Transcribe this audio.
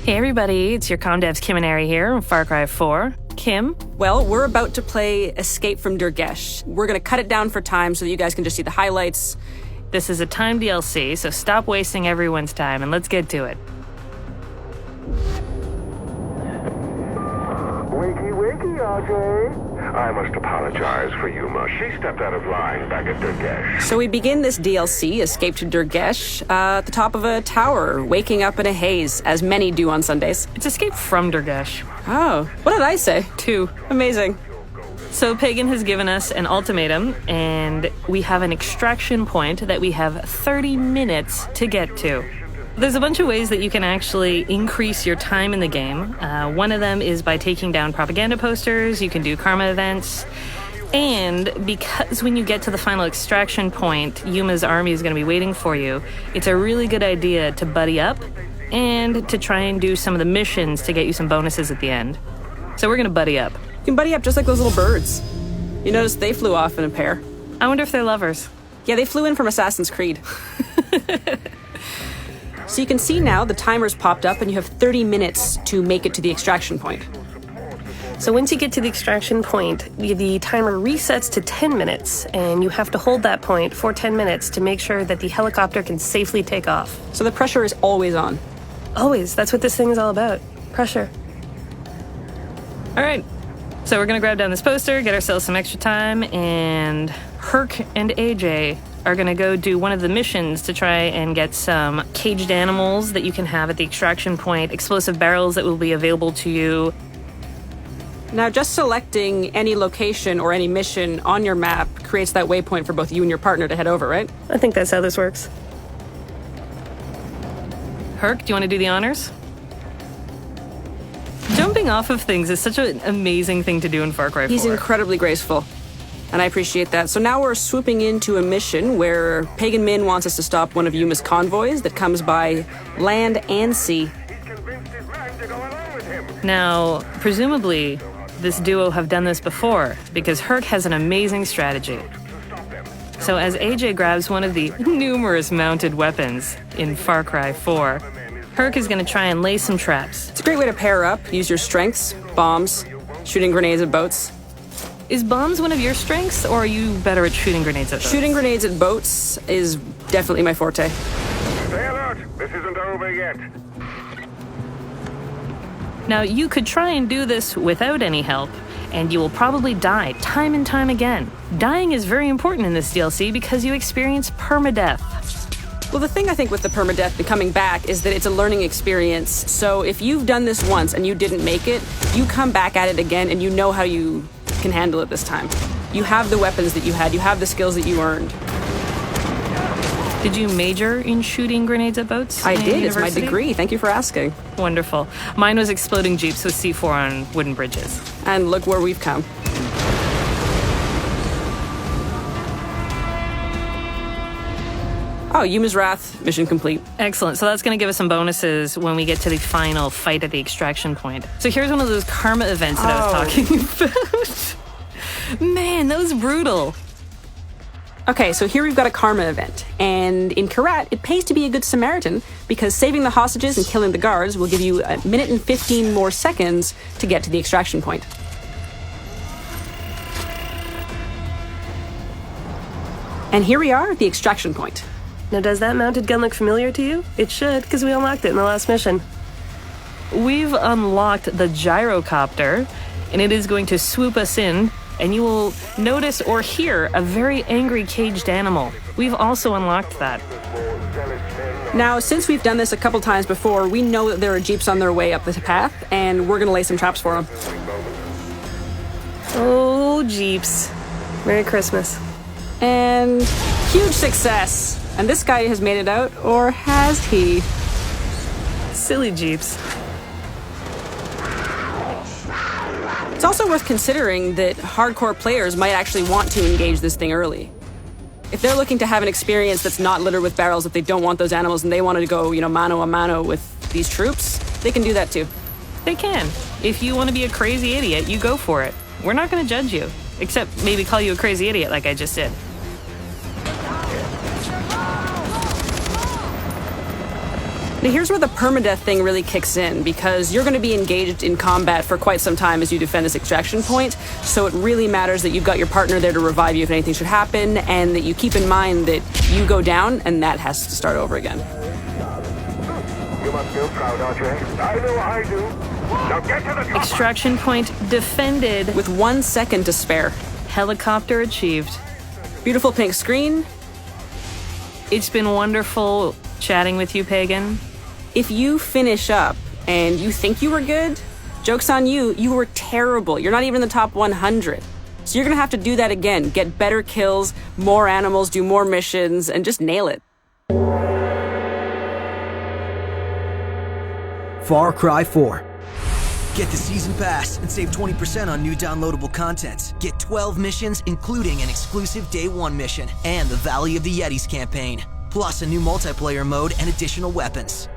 Hey everybody, it's your Comdev's Kim and Ari here from Far Cry 4. Kim? Well, we're about to play Escape from Durgesh. We're going to cut it down for time so that you guys can just see the highlights. This is a timed DLC, so stop wasting everyone's time and let's get to it. Wakey, wakey, RJ. I must apologize for Yuma. She stepped out of line back at Durgesh. So we begin this DLC, Escape to Durgesh, at the top of a tower, waking up in a haze, as many do on Sundays. It's Escape from Durgesh. Oh, what did I say? 2. Amazing. So Pagan has given us an ultimatum, and we have an extraction point that we have 30 minutes to get to. There's a bunch of ways that you can actually increase your time in the game. One of them is by taking down propaganda posters. You can do karma events. And because when you get to the final extraction point, Yuma's army is going to be waiting for you, it's a really good idea to buddy up and to try and do some of the missions to get you some bonuses at the end. So we're going to buddy up. You can buddy up just like those little birds. You notice they flew off in a pair. I wonder if they're lovers. Yeah, they flew in from Assassin's Creed. So you can see now the timer's popped up and you have 30 minutes to make it to the extraction point. So once you get to the extraction point, the timer resets to 10 minutes, and you have to hold that point for 10 minutes to make sure that the helicopter can safely take off. So the pressure is always on. Always. That's what this thing is all about. Pressure. All right. So we're going to grab down this poster, get ourselves some extra time, and Herc and AJ are going to go do one of the missions to try and get some caged animals that you can have at the extraction point, explosive barrels that will be available to you. Now, just selecting any location or any mission on your map creates that waypoint for both you and your partner to head over, right? I think that's how this works. Herc, do you want to do the honors? Jumping off of things is such an amazing thing to do in Far Cry 4. He's incredibly graceful, and I appreciate that. So now we're swooping into a mission where Pagan Min wants us to stop one of Yuma's convoys that comes by land and sea. Now, presumably, this duo have done this before, because Herc has an amazing strategy. So as AJ grabs one of the numerous mounted weapons in Far Cry 4, Herc is going to try and lay some traps. It's a great way to pair up, use your strengths, bombs, shooting grenades at boats. Is bombs one of your strengths, or are you better at shooting grenades at boats? Shooting grenades at boats is definitely my forte. Stay alert. This isn't over yet. Now, you could try and do this without any help, and you will probably die time and time again. Dying is very important in this DLC because you experience permadeath. Well, the thing I think with the permadeath and coming back is that it's a learning experience. So if you've done this once and you didn't make it, you come back at it again and you know how you can handle it this time. You have the weapons that you had, you have the skills that you earned. Did you major in shooting grenades at boats? I did, University? it's my degree. Thank you for asking. Wonderful. Mine was exploding jeeps with C4 on wooden bridges. And look where we've come. Oh, Yuma's Wrath, mission complete. Excellent. So that's going to give us some bonuses when we get to the final fight at the extraction point. So here's one of those karma events that I was talking about. Man, that was brutal. Okay, so here we've got a karma event. And in Karat, it pays to be a good Samaritan because saving the hostages and killing the guards will give you 1 minute and 15 more seconds to get to the extraction point. And here we are at the extraction point. Now, does that mounted gun look familiar to you? It should, because we unlocked it in the last mission. We've unlocked the gyrocopter, and it is going to swoop us in, and you will notice or hear a very angry caged animal. We've also unlocked that. Now, since we've done this a couple times before, we know that there are jeeps on their way up the path, and we're going to lay some traps for them. Oh, jeeps. Merry Christmas. And huge success. And this guy has made it out, or has he? Silly jeeps. It's also worth considering that hardcore players might actually want to engage this thing early. If they're looking to have an experience that's not littered with barrels, if they don't want those animals and they wanted to go, mano a mano with these troops, they can do that too. They can. If you want to be a crazy idiot, you go for it. We're not going to judge you, except maybe call you a crazy idiot like I just did. Now here's where the permadeath thing really kicks in, because you're going to be engaged in combat for quite some time as you defend this extraction point, so it really matters that you've got your partner there to revive you if anything should happen, and that you keep in mind that you go down and that has to start over again. You must feel proud, Andre. I know I do. Now get to the top. Extraction point defended. With 1 second to spare. Helicopter achieved. Beautiful pink screen. It's been wonderful chatting with you, Pagan. If you finish up and you think you were good, joke's on you, you were terrible. You're not even in the top 100. So you're gonna have to do that again. Get better kills, more animals, do more missions, and just nail it. Far Cry 4. Get the season pass and save 20% on new downloadable content. Get 12 missions, including an exclusive Day 1 mission and the Valley of the Yetis campaign, plus a new multiplayer mode and additional weapons.